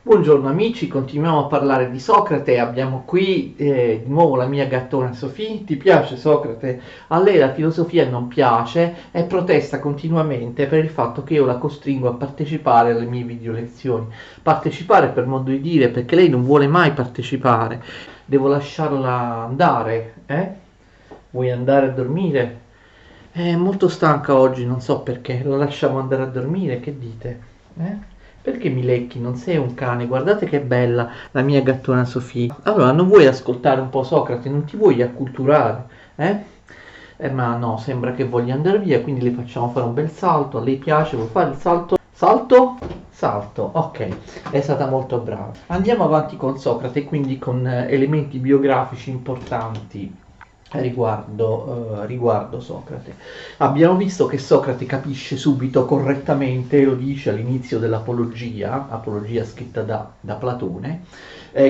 Buongiorno amici, continuiamo a parlare di Socrate. Abbiamo qui di nuovo la mia gattona Sofì. Ti piace Socrate? A lei la filosofia non piace e protesta continuamente per il fatto che io la costringo a partecipare alle mie video lezioni. Partecipare per modo di dire, perché lei non vuole mai partecipare. Devo lasciarla andare, eh? Vuoi andare a dormire? È molto stanca oggi, non so perché. La lasciamo andare a dormire, che dite? Perché mi lecchi? Non sei un cane, guardate che bella la mia gattona Sofì. Allora, non vuoi ascoltare un po' Socrate? Non ti vuoi acculturare? Eh? Ma no, sembra che voglia andare via, quindi le facciamo fare un bel salto. A lei piace? Vuoi fare il salto? Salto? Salto, ok, è stata molto brava. Andiamo avanti con Socrate, quindi con elementi biografici importanti riguardo Socrate. Abbiamo visto che Socrate capisce subito correttamente, lo dice all'inizio dell'Apologia, apologia scritta da Platone,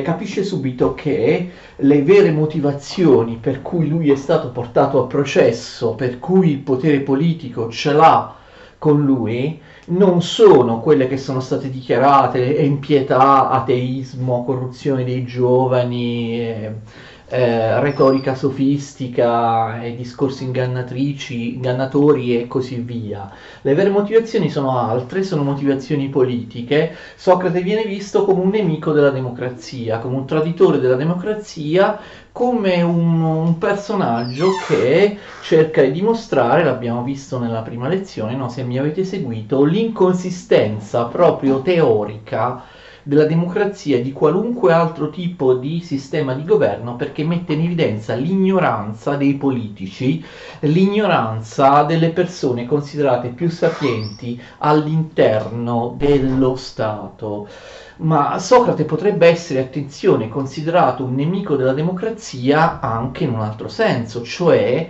capisce subito che le vere motivazioni per cui lui è stato portato a processo, per cui il potere politico ce l'ha con lui, non sono quelle che sono state dichiarate impietà, ateismo, corruzione dei giovani, retorica sofistica e discorsi ingannatori e così via. Le vere motivazioni sono altre, sono motivazioni politiche. Socrate viene visto come un nemico della democrazia, come un traditore della democrazia, come un personaggio che cerca di dimostrare, l'abbiamo visto nella prima lezione, no, se mi avete seguito, l'inconsistenza proprio teorica della democrazia e di qualunque altro tipo di sistema di governo, perché mette in evidenza l'ignoranza dei politici, l'ignoranza delle persone considerate più sapienti all'interno dello Stato. Ma Socrate potrebbe essere, attenzione, considerato un nemico della democrazia anche in un altro senso, cioè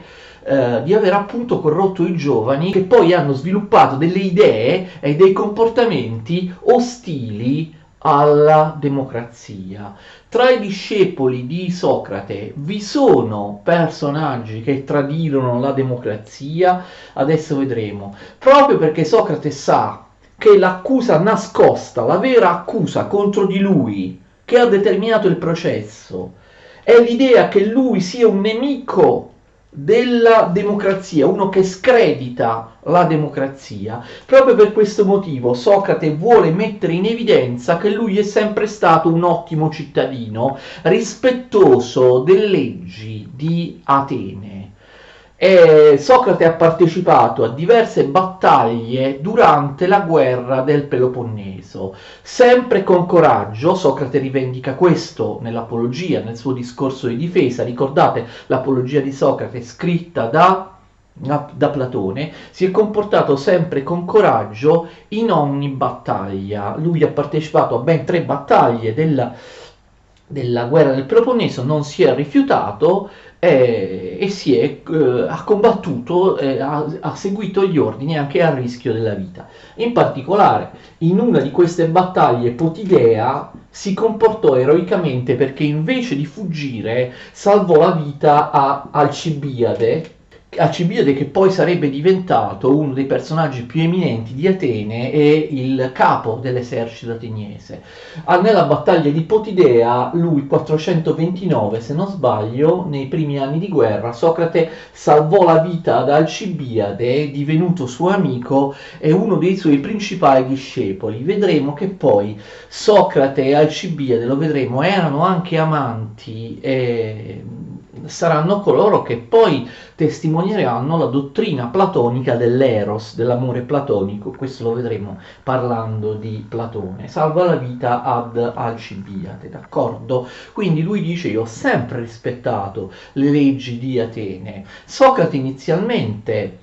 di aver appunto corrotto i giovani che poi hanno sviluppato delle idee e dei comportamenti ostili alla democrazia. Tra i discepoli di Socrate vi sono personaggi che tradirono la democrazia, adesso vedremo, proprio perché Socrate sa che l'accusa nascosta, la vera accusa contro di lui, che ha determinato il processo, è l'idea che lui sia un nemico della democrazia, uno che scredita la democrazia. Proprio per questo motivo Socrate vuole mettere in evidenza che lui è sempre stato un ottimo cittadino, rispettoso delle leggi di Atene. Socrate ha partecipato a diverse battaglie durante la guerra del Peloponneso, sempre con coraggio. Socrate rivendica questo nell'Apologia, nel suo discorso di difesa. Ricordate l'Apologia di Socrate scritta da Platone. Si è comportato sempre con coraggio in ogni battaglia. Lui ha partecipato a ben 3 battaglie della guerra del Peloponneso, non si è rifiutato ha combattuto, ha seguito gli ordini anche a rischio della vita. In particolare, in una di queste battaglie Potidea si comportò eroicamente perché invece di fuggire salvò la vita a Alcibiade, che poi sarebbe diventato uno dei personaggi più eminenti di Atene e il capo dell'esercito ateniese. Nella battaglia di Potidea, lui 429, se non sbaglio, nei primi anni di guerra, Socrate salvò la vita ad Alcibiade, divenuto suo amico e uno dei suoi principali discepoli. Vedremo che poi Socrate e Alcibiade, lo vedremo, erano anche amanti e saranno coloro che poi testimonieranno la dottrina platonica dell'eros, dell'amore platonico. Questo lo vedremo parlando di Platone. Salva la vita ad Alcibiade, d'accordo? Quindi lui dice: io ho sempre rispettato le leggi di Atene. Socrate inizialmente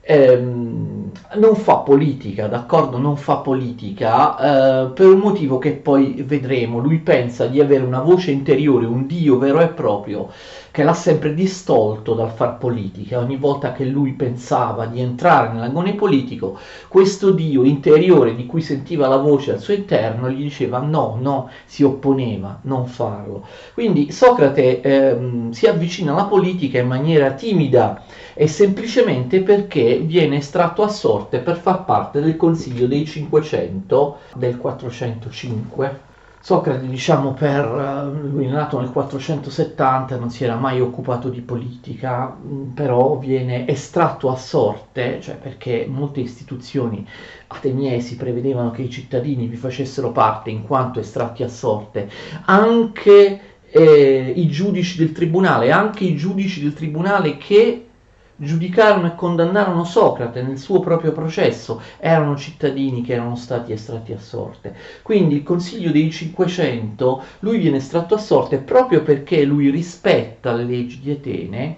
non fa politica, d'accordo? Non fa politica per un motivo che poi vedremo. Lui pensa di avere una voce interiore, un dio vero e proprio, che l'ha sempre distolto dal far politica. Ogni volta che lui pensava di entrare nell'agone politico, questo dio interiore di cui sentiva la voce al suo interno gli diceva no, no, si opponeva, non farlo. Quindi Socrate si avvicina alla politica in maniera timida e semplicemente perché viene estratto a sorte per far parte del Consiglio dei 500 del 405. Socrate, diciamo, lui è nato nel 470, non si era mai occupato di politica, però viene estratto a sorte, cioè perché molte istituzioni ateniesi prevedevano che i cittadini vi facessero parte in quanto estratti a sorte, anche i giudici del tribunale, anche i giudici del tribunale che giudicarono e condannarono Socrate nel suo proprio processo, erano cittadini che erano stati estratti a sorte. Quindi il Consiglio dei 500, lui viene estratto a sorte proprio perché lui rispetta le leggi di Atene,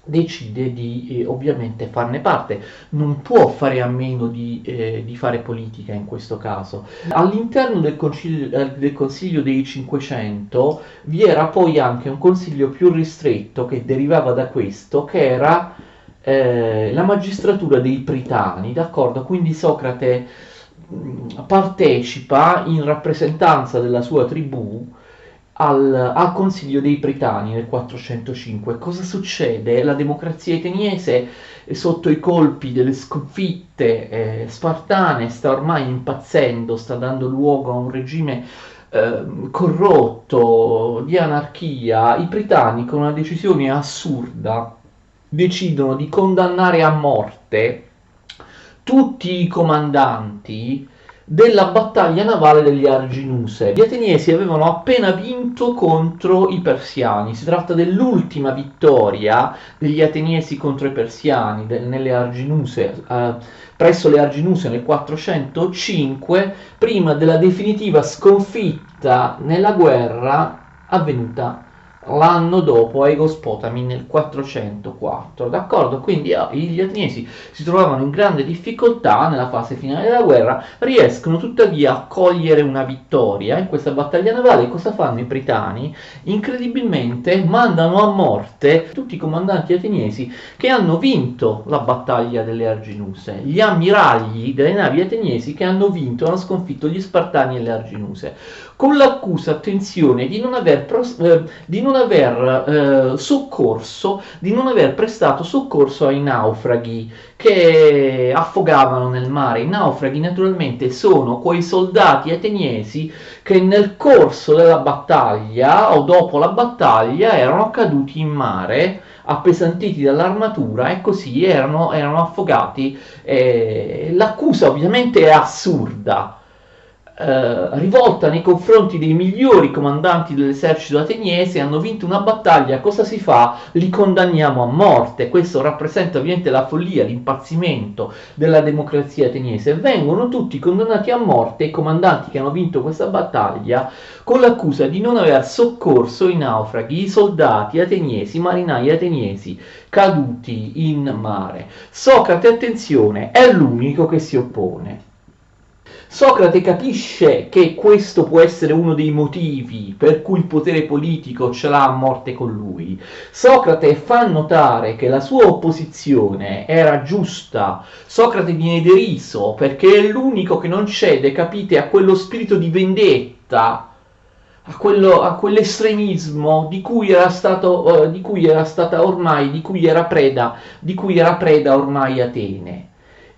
decide di ovviamente farne parte, non può fare a meno di fare politica in questo caso. All'interno del Consiglio dei 500 vi era poi anche un consiglio più ristretto che derivava da questo, che era la magistratura dei Pritani, d'accordo? Quindi Socrate partecipa in rappresentanza della sua tribù al Consiglio dei Pritani nel 405. Cosa succede? La democrazia ateniese, sotto i colpi delle sconfitte spartane, sta ormai impazzendo, sta dando luogo a un regime corrotto, di anarchia. I Pritani, con una decisione assurda, decidono di condannare a morte tutti i comandanti della battaglia navale degli Arginuse. Gli ateniesi avevano appena vinto contro i persiani. Si tratta dell'ultima vittoria degli ateniesi contro i persiani nelle Arginuse, presso le Arginuse nel 405, prima della definitiva sconfitta nella guerra avvenuta l'anno dopo a Egospotami nel 404, d'accordo? Quindi gli ateniesi si trovavano in grande difficoltà nella fase finale della guerra, riescono tuttavia a cogliere una vittoria in questa battaglia navale. Cosa fanno i Pritani? Incredibilmente mandano a morte tutti i comandanti ateniesi che hanno vinto la battaglia delle Arginuse, gli ammiragli delle navi ateniesi che hanno vinto, hanno sconfitto gli Spartani e le Arginuse, con l'accusa, attenzione, di non aver soccorso, di non aver prestato soccorso ai naufraghi che affogavano nel mare. I naufraghi naturalmente sono quei soldati ateniesi che nel corso della battaglia o dopo la battaglia erano caduti in mare, appesantiti dall'armatura e così erano affogati. L'accusa ovviamente è assurda, rivolta nei confronti dei migliori comandanti dell'esercito ateniese. Hanno vinto una battaglia, cosa si fa? Li condanniamo a morte. Questo rappresenta ovviamente la follia, l'impazzimento della democrazia ateniese. Vengono tutti condannati a morte i comandanti che hanno vinto questa battaglia con l'accusa di non aver soccorso i naufraghi, i soldati ateniesi, i marinai ateniesi caduti in mare. Socrate, attenzione, è l'unico che si oppone. Socrate capisce che questo può essere uno dei motivi per cui il potere politico ce l'ha a morte con lui. Socrate fa notare che la sua opposizione era giusta. Socrate viene deriso perché è l'unico che non cede, capite, a quello spirito di vendetta, a quell'estremismo di cui era preda ormai Atene.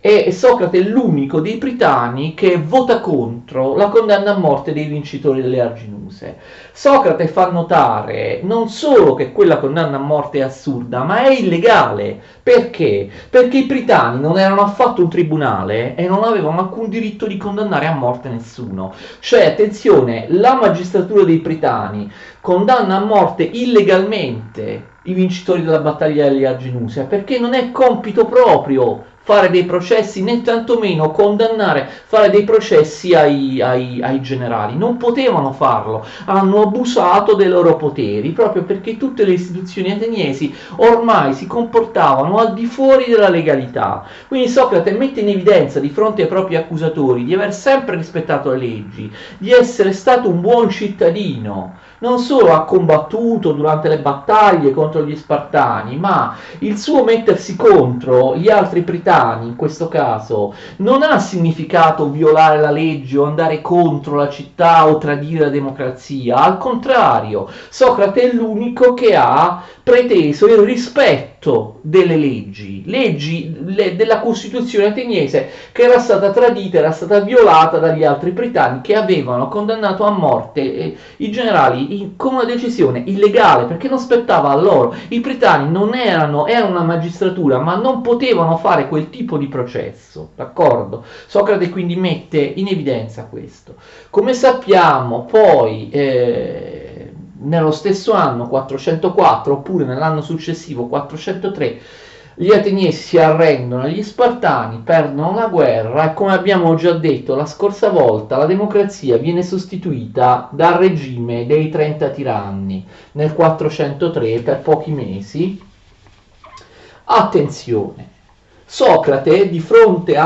E Socrate è l'unico dei Pritani che vota contro la condanna a morte dei vincitori delle Arginuse. Socrate fa notare non solo che quella condanna a morte è assurda, ma è illegale. Perché? Perché i Pritani non erano affatto un tribunale e non avevano alcun diritto di condannare a morte nessuno. Cioè, attenzione, la magistratura dei Pritani condanna a morte illegalmente i vincitori della battaglia delle Arginuse perché non è compito proprio fare dei processi, né tantomeno fare dei processi ai generali. Non potevano farlo, hanno abusato dei loro poteri, proprio perché tutte le istituzioni ateniesi ormai si comportavano al di fuori della legalità. Quindi Socrate mette in evidenza di fronte ai propri accusatori di aver sempre rispettato le leggi, di essere stato un buon cittadino, non solo ha combattuto durante le battaglie contro gli Spartani, ma il suo mettersi contro gli altri pritani, in questo caso, non ha significato violare la legge o andare contro la città o tradire la democrazia. Al contrario, Socrate è l'unico che ha preteso il rispetto delle leggi della Costituzione ateniese, che era stata tradita, era stata violata dagli altri pritani, che avevano condannato a morte i generali con una decisione illegale, perché non spettava a loro. I pritani non erano una magistratura, ma non potevano fare quel tipo di processo, d'accordo? Socrate quindi mette in evidenza questo. Come sappiamo, poi nello stesso anno 404, oppure nell'anno successivo 403, gli ateniesi si arrendono agli Spartani, perdono la guerra e, come abbiamo già detto la scorsa volta, la democrazia viene sostituita dal regime dei 30 tiranni nel 403 per pochi mesi. Attenzione, Socrate, di fronte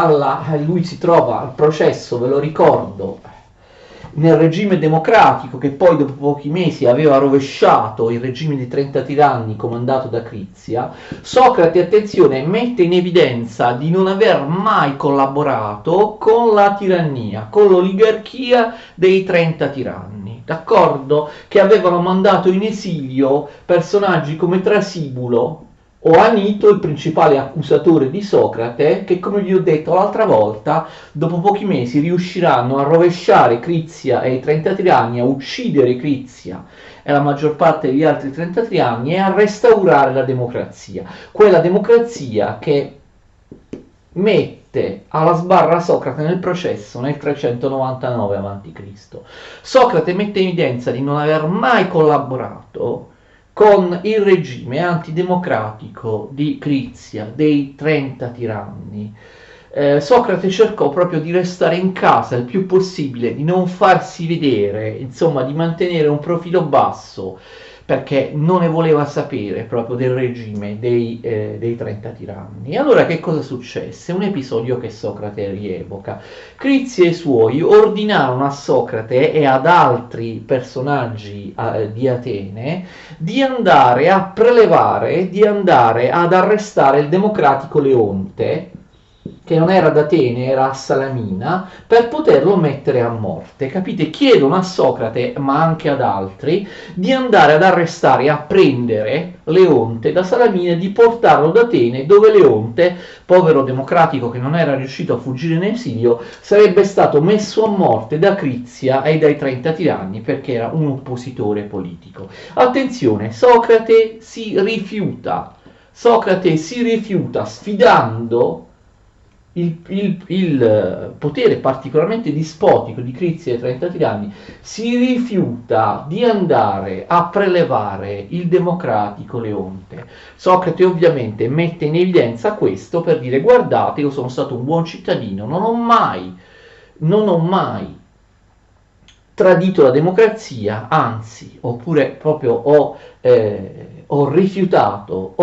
lui si trova al processo, ve lo ricordo, nel regime democratico, che poi dopo pochi mesi aveva rovesciato il regime di 30 tiranni comandato da Crizia. Socrate, attenzione, mette in evidenza di non aver mai collaborato con la tirannia, con l'oligarchia dei 30 tiranni, d'accordo? Che avevano mandato in esilio personaggi come Trasibulo o Anito, il principale accusatore di Socrate, che, come vi ho detto l'altra volta, dopo pochi mesi riusciranno a rovesciare Crizia e i 30 tiranni, a uccidere Crizia e la maggior parte degli altri 30 tiranni e a restaurare la democrazia. Quella democrazia che mette alla sbarra Socrate nel processo nel 399 a.C. Socrate mette in evidenza di non aver mai collaborato con il regime antidemocratico di Crizia, dei 30 tiranni. Socrate cercò proprio di restare in casa il più possibile, di non farsi vedere, insomma di mantenere un profilo basso, perché non ne voleva sapere proprio del regime dei 30 tiranni. E allora che cosa successe? Un episodio che Socrate rievoca. Crizia e i suoi ordinarono a Socrate e ad altri personaggi di Atene di andare a prelevare, di andare ad arrestare il democratico Leonte, che non era ad Atene, era a Salamina, per poterlo mettere a morte. Capite? Chiedono a Socrate, ma anche ad altri, di andare ad arrestare e a prendere Leonte da Salamina e di portarlo ad Atene, dove Leonte, povero democratico che non era riuscito a fuggire in esilio, sarebbe stato messo a morte da Crizia e dai 30 tiranni perché era un oppositore politico. Attenzione, Socrate si rifiuta, sfidando il potere particolarmente dispotico di Crizia ai 30 tiranni, si rifiuta di andare a prelevare il democratico Leonte. Socrate ovviamente mette in evidenza questo per dire: guardate, io sono stato un buon cittadino, non ho mai tradito la democrazia, anzi, oppure proprio ho rifiutato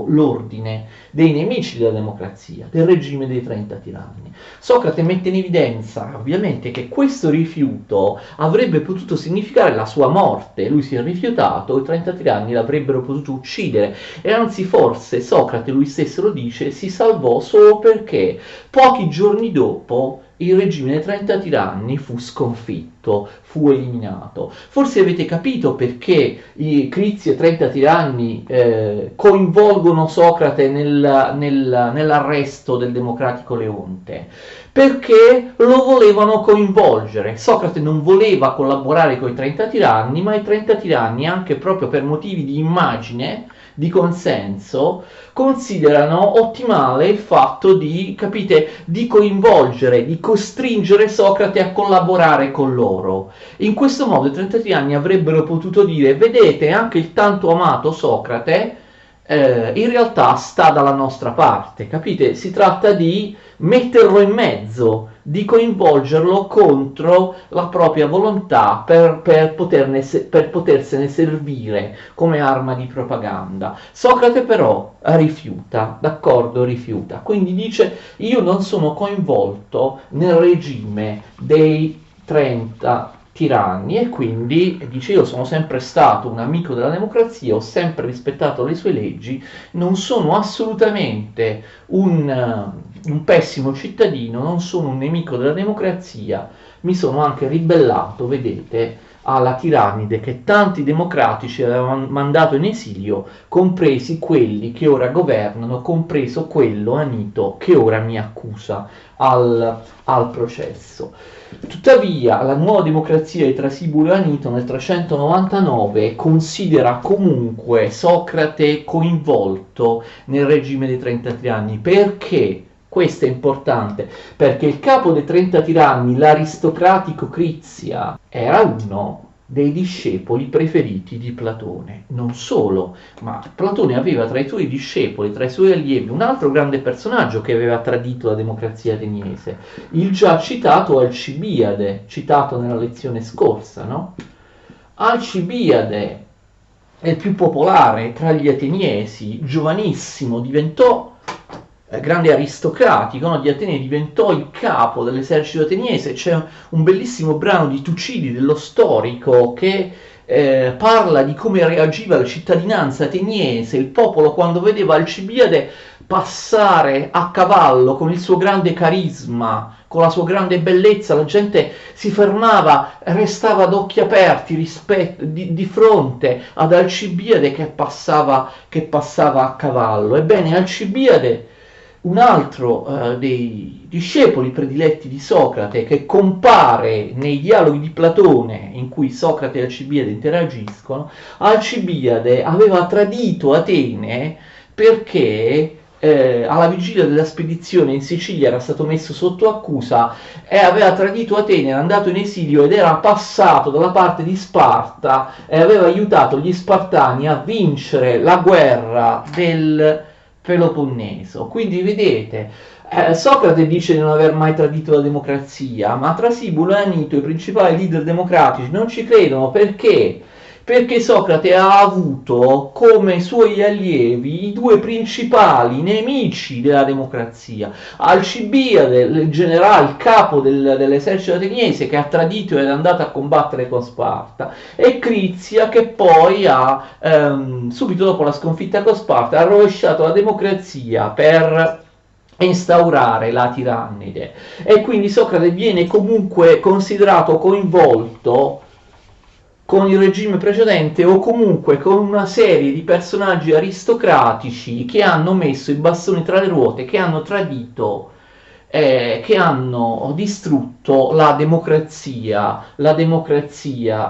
l'ordine dei nemici della democrazia, del regime dei 30 tiranni. Socrate mette in evidenza ovviamente che questo rifiuto avrebbe potuto significare la sua morte. Lui si è rifiutato, i 30 tiranni l'avrebbero potuto uccidere, e anzi forse Socrate, lui stesso lo dice, si salvò solo perché pochi giorni dopo il regime dei 30 tiranni fu sconfitto, fu eliminato. Forse avete capito perché i Crizia e 30 tiranni coinvolgono Socrate nell'arresto del democratico Leonte, perché lo volevano coinvolgere. Socrate non voleva collaborare con i 30 tiranni, ma i 30 tiranni, anche proprio per motivi di immagine, di consenso, considerano ottimale il fatto di, capite, di coinvolgere, di costringere Socrate a collaborare con loro. In questo modo i 30 tiranni avrebbero potuto dire: vedete, anche il tanto amato Socrate in realtà sta dalla nostra parte, capite? Si tratta di metterlo in mezzo, di coinvolgerlo contro la propria volontà per potersene servire come arma di propaganda. Socrate però rifiuta, d'accordo? Rifiuta. Quindi dice: io non sono coinvolto nel regime dei 30 tiranni, e quindi dice: io sono sempre stato un amico della democrazia, ho sempre rispettato le sue leggi, non sono assolutamente un pessimo cittadino, non sono un nemico della democrazia, mi sono anche ribellato, vedete, alla tirannide che tanti democratici avevano mandato in esilio, compresi quelli che ora governano, compreso quello Anito che ora mi accusa al processo. Tuttavia, la nuova democrazia di Trasibulo e Anito nel 399 considera comunque Socrate coinvolto nel regime dei 30 tiranni. Perché? Questo è importante, perché il capo dei 30 tiranni, l'aristocratico Crizia, era uno dei discepoli preferiti di Platone. Non solo, ma Platone aveva tra i suoi discepoli, tra i suoi allievi, un altro grande personaggio che aveva tradito la democrazia ateniese, il già citato Alcibiade, citato nella lezione scorsa, no? Alcibiade è il più popolare tra gli ateniesi, giovanissimo, diventò grande aristocratico, no, di Atene, diventò il capo dell'esercito ateniese. C'è un bellissimo brano di Tucidi, dello storico, che parla di come reagiva la cittadinanza ateniese, il popolo, quando vedeva Alcibiade passare a cavallo con il suo grande carisma, con la sua grande bellezza. La gente si fermava, restava ad occhi aperti di fronte ad Alcibiade che passava a cavallo. Ebbene, Alcibiade, un altro dei discepoli prediletti di Socrate, che compare nei dialoghi di Platone in cui Socrate e Alcibiade interagiscono, Alcibiade aveva tradito Atene perché alla vigilia della spedizione in Sicilia era stato messo sotto accusa e aveva tradito Atene, era andato in esilio ed era passato dalla parte di Sparta e aveva aiutato gli Spartani a vincere la guerra del Peloponneso. Quindi vedete, Socrate dice di non aver mai tradito la democrazia, ma Trasibulo e Anito, i principali leader democratici, non ci credono. Perché? Perché Socrate ha avuto come suoi allievi i due principali nemici della democrazia: Alcibiade, il generale, il capo dell'esercito ateniese, che ha tradito ed è andato a combattere con Sparta, e Crizia, che poi ha, subito dopo la sconfitta con Sparta, ha rovesciato la democrazia per instaurare la tirannide. E quindi Socrate viene comunque considerato coinvolto con il regime precedente, o comunque con una serie di personaggi aristocratici che hanno messo i bastoni tra le ruote, che hanno tradito, che hanno distrutto la democrazia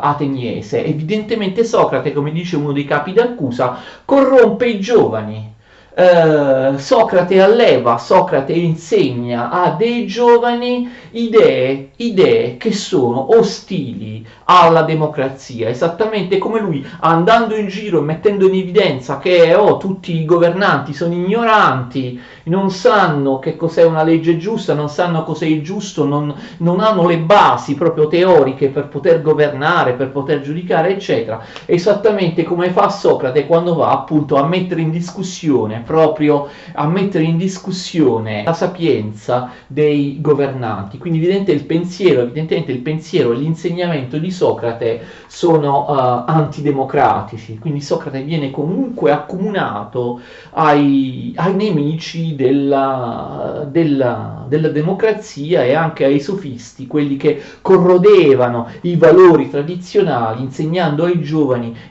ateniese. Evidentemente Socrate, come dice uno dei capi d'accusa, corrompe i giovani. Socrate alleva, Socrate insegna a dei giovani idee che sono ostili alla democrazia, esattamente come lui, andando in giro e mettendo in evidenza che tutti i governanti sono ignoranti, non sanno che cos'è una legge giusta, non sanno cos'è il giusto, non hanno le basi proprio teoriche per poter governare, per poter giudicare, eccetera. Esattamente come fa Socrate quando va appunto a mettere in discussione, proprio a mettere in discussione la sapienza dei governanti. Quindi evidentemente il pensiero e l'insegnamento di Socrate sono antidemocratici. Quindi Socrate viene comunque accomunato ai nemici della democrazia e anche ai sofisti, quelli che corrodevano i valori tradizionali, insegnando ai giovani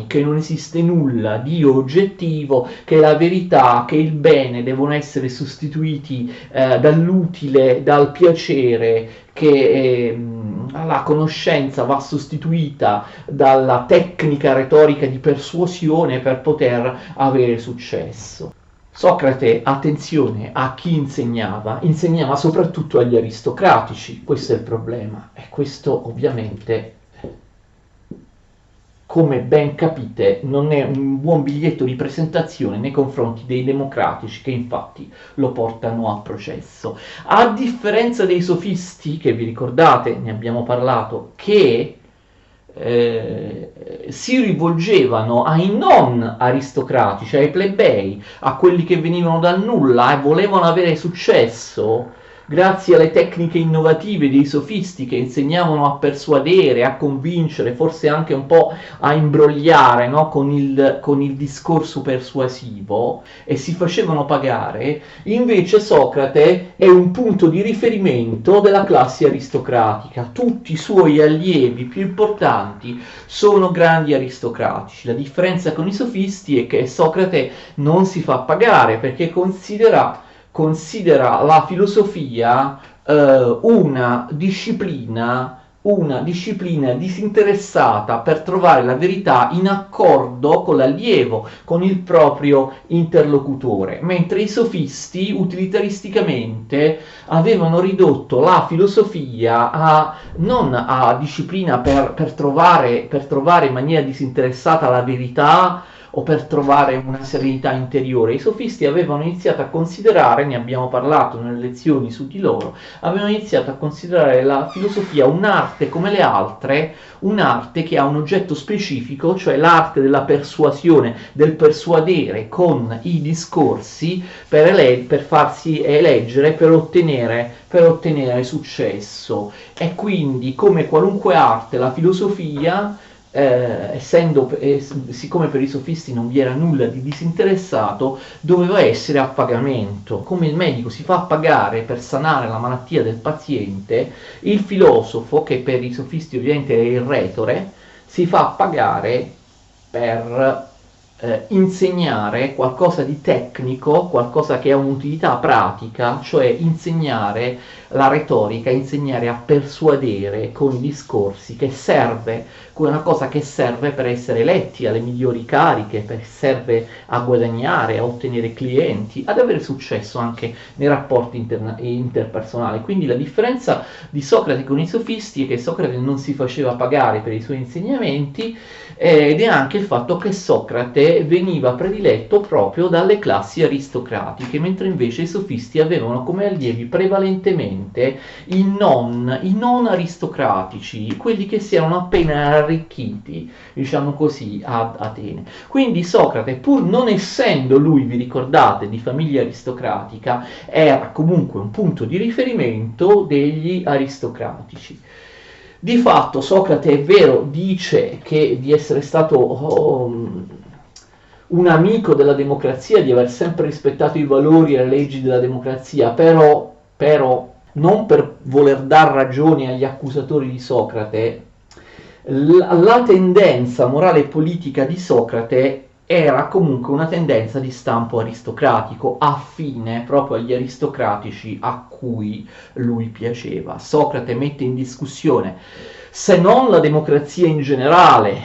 che non esiste nulla di oggettivo, che la verità, che il bene devono essere sostituiti dall'utile, dal piacere, che la conoscenza va sostituita dalla tecnica retorica di persuasione per poter avere successo. Socrate, attenzione a chi insegnava soprattutto agli aristocratici. Questo è il problema, e questo ovviamente, come ben capite, non è un buon biglietto di presentazione nei confronti dei democratici, che infatti lo portano a processo. A differenza dei sofisti, che vi ricordate, ne abbiamo parlato, che si rivolgevano ai non aristocratici, ai plebei, a quelli che venivano dal nulla e volevano avere successo, grazie alle tecniche innovative dei sofisti che insegnavano a persuadere, a convincere, forse anche un po' a imbrogliare, no, con il discorso persuasivo, e si facevano pagare, invece Socrate è un punto di riferimento della classe aristocratica. Tutti i suoi allievi più importanti sono grandi aristocratici. La differenza con i sofisti è che Socrate non si fa pagare perché considera la filosofia una disciplina disinteressata per trovare la verità in accordo con l'allievo, con il proprio interlocutore, mentre i sofisti utilitaristicamente avevano ridotto la filosofia non a disciplina per trovare in maniera disinteressata la verità o per trovare una serenità interiore. I sofisti avevano iniziato a considerare, ne abbiamo parlato nelle lezioni su di loro, avevano iniziato a considerare la filosofia un'arte come le altre, un'arte che ha un oggetto specifico, cioè l'arte della persuasione, del persuadere con i discorsi per farsi eleggere, per ottenere successo. E quindi, come qualunque arte, la filosofia, siccome per i sofisti non vi era nulla di disinteressato, doveva essere a pagamento. Come il medico si fa pagare per sanare la malattia del paziente, il filosofo, che per i sofisti ovviamente è il retore, si fa pagare per insegnare qualcosa di tecnico, qualcosa che ha un'utilità pratica, cioè insegnare la retorica, insegnare a persuadere con i discorsi, che serve, una cosa che serve per essere eletti alle migliori cariche, serve a guadagnare, a ottenere clienti, ad avere successo anche nei rapporti interpersonali. Quindi la differenza di Socrate con i sofisti è che Socrate non si faceva pagare per i suoi insegnamenti, ed è anche il fatto che Socrate veniva prediletto proprio dalle classi aristocratiche, mentre invece i sofisti avevano come allievi prevalentemente i non aristocratici, quelli che si erano appena arricchiti, diciamo così, ad Atene. Quindi Socrate, pur non essendo lui, vi ricordate, di famiglia aristocratica, era comunque un punto di riferimento degli aristocratici. Di fatto Socrate, è vero, dice che di essere stato un amico della democrazia, di aver sempre rispettato i valori e le leggi della democrazia, però non per voler dar ragioni agli accusatori di Socrate, la tendenza morale e politica di Socrate era comunque una tendenza di stampo aristocratico, affine proprio agli aristocratici a cui lui piaceva. Socrate mette in discussione, se non la democrazia in generale,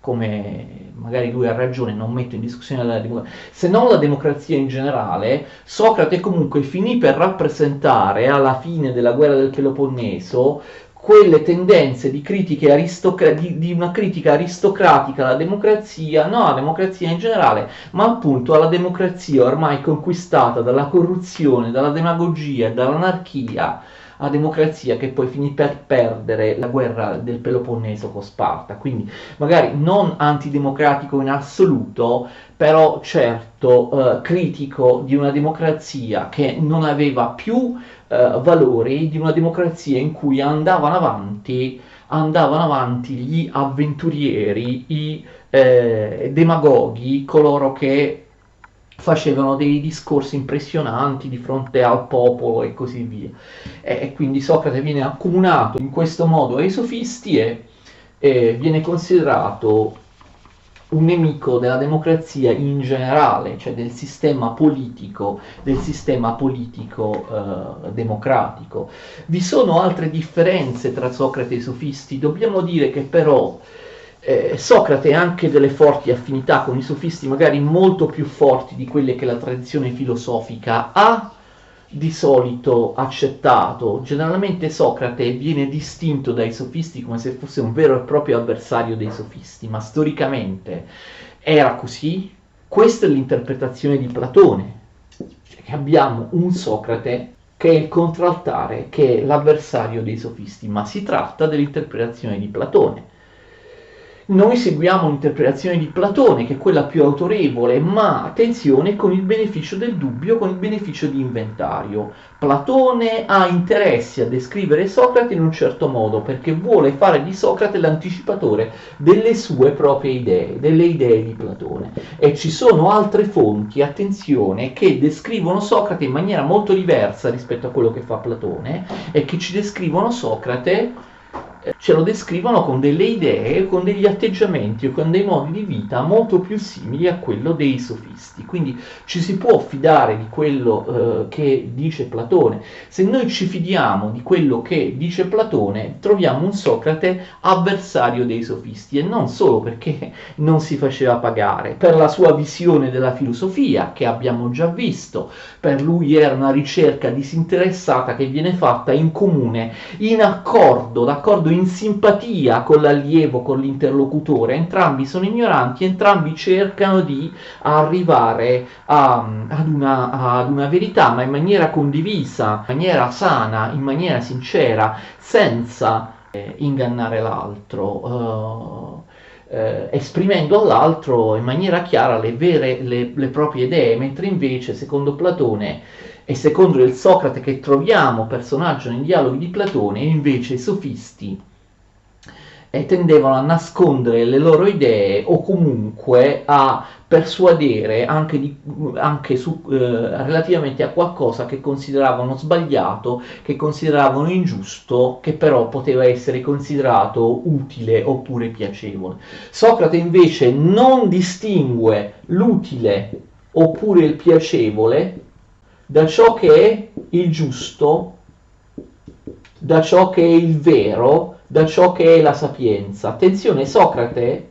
come magari lui ha ragione, non metto in discussione la democrazia, se non la democrazia in generale, Socrate comunque finì per rappresentare alla fine della guerra del Peloponneso quelle tendenze di di una critica aristocratica alla democrazia, non alla democrazia in generale, ma appunto alla democrazia ormai conquistata dalla corruzione, dalla demagogia e dall'anarchia, a democrazia che poi finì per perdere la guerra del Peloponneso con Sparta. Quindi magari non antidemocratico in assoluto, però certo critico di una democrazia che non aveva più valori, di una democrazia in cui andavano avanti gli avventurieri, i demagoghi, coloro che facevano dei discorsi impressionanti di fronte al popolo e così via. E quindi Socrate viene accomunato in questo modo ai sofisti e viene considerato un nemico della democrazia in generale, cioè del sistema politico democratico. Vi sono altre differenze tra Socrate e i sofisti. Dobbiamo dire che però Socrate ha anche delle forti affinità con i sofisti, magari molto più forti di quelle che la tradizione filosofica ha di solito accettato. Generalmente Socrate viene distinto dai sofisti come se fosse un vero e proprio avversario dei sofisti, ma storicamente era così. Questa è l'interpretazione di Platone, cioè che abbiamo un Socrate che è il contraltare, che è l'avversario dei sofisti, ma si tratta dell'interpretazione di Platone. Noi seguiamo l'interpretazione di Platone, che è quella più autorevole, ma attenzione con il beneficio del dubbio, con il beneficio di inventario. Platone ha interessi a descrivere Socrate in un certo modo, perché vuole fare di Socrate l'anticipatore delle sue proprie idee, delle idee di Platone. E ci sono altre fonti, attenzione, che descrivono Socrate in maniera molto diversa rispetto a quello che fa Platone, e che ci descrivono Socrate, ce lo descrivono con delle idee, con degli atteggiamenti o con dei modi di vita molto più simili a quello dei sofisti. Quindi ci si può fidare di quello che dice Platone. Se noi ci fidiamo di quello che dice Platone, troviamo un Socrate avversario dei sofisti, e non solo perché non si faceva pagare, per la sua visione della filosofia, che abbiamo già visto. Per lui era una ricerca disinteressata che viene fatta in comune, in accordo, d'accordo, in simpatia con l'allievo, con l'interlocutore. Entrambi sono ignoranti, entrambi cercano di arrivare ad una verità, ma in maniera condivisa, in maniera sana, in maniera sincera, senza ingannare l'altro. Esprimendo all'altro in maniera chiara le proprie idee, mentre invece, secondo Platone e secondo il Socrate che troviamo personaggio nei dialoghi di Platone, invece i sofisti tendevano a nascondere le loro idee, o comunque a persuadere relativamente a qualcosa che consideravano sbagliato, che consideravano ingiusto, che però poteva essere considerato utile oppure piacevole. Socrate invece non distingue l'utile oppure il piacevole da ciò che è il giusto, da ciò che è il vero, da ciò che è la sapienza. Attenzione, Socrate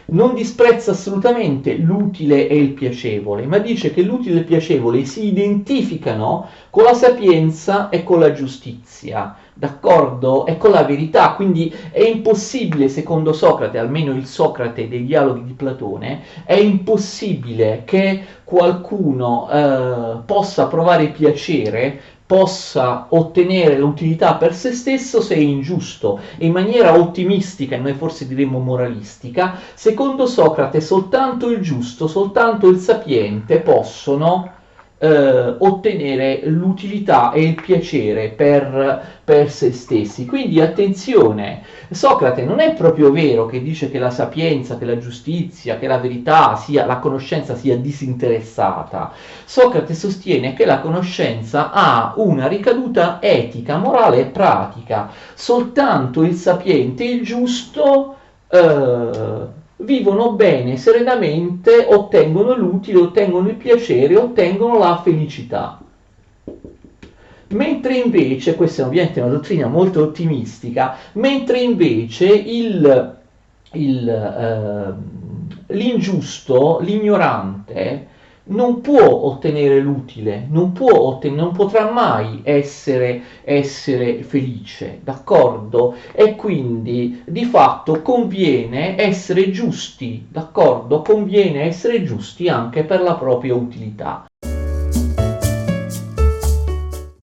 non disprezza assolutamente l'utile e il piacevole, ma dice che l'utile e il piacevole si identificano con la sapienza e con la giustizia, d'accordo? E con la verità. Quindi è impossibile, secondo Socrate, almeno il Socrate dei dialoghi di Platone, è impossibile che qualcuno possa provare piacere, possa ottenere l'utilità per se stesso se è ingiusto. E in maniera ottimistica, e noi forse diremmo moralistica, secondo Socrate soltanto il giusto, soltanto il sapiente possono ottenere l'utilità e il piacere per se stessi. Quindi attenzione, Socrate non è proprio vero che dice che la sapienza, che la giustizia, che la verità, la conoscenza sia disinteressata. Socrate sostiene che la conoscenza ha una ricaduta etica, morale e pratica. Soltanto il sapiente e il giusto vivono bene, serenamente, ottengono l'utile, ottengono il piacere, ottengono la felicità. Mentre invece, questa è ovviamente una dottrina molto ottimistica, mentre invece l'ingiusto, l'ignorante, non può ottenere l'utile, non potrà mai essere felice, d'accordo? E quindi di fatto conviene essere giusti, d'accordo? Conviene essere giusti anche per la propria utilità.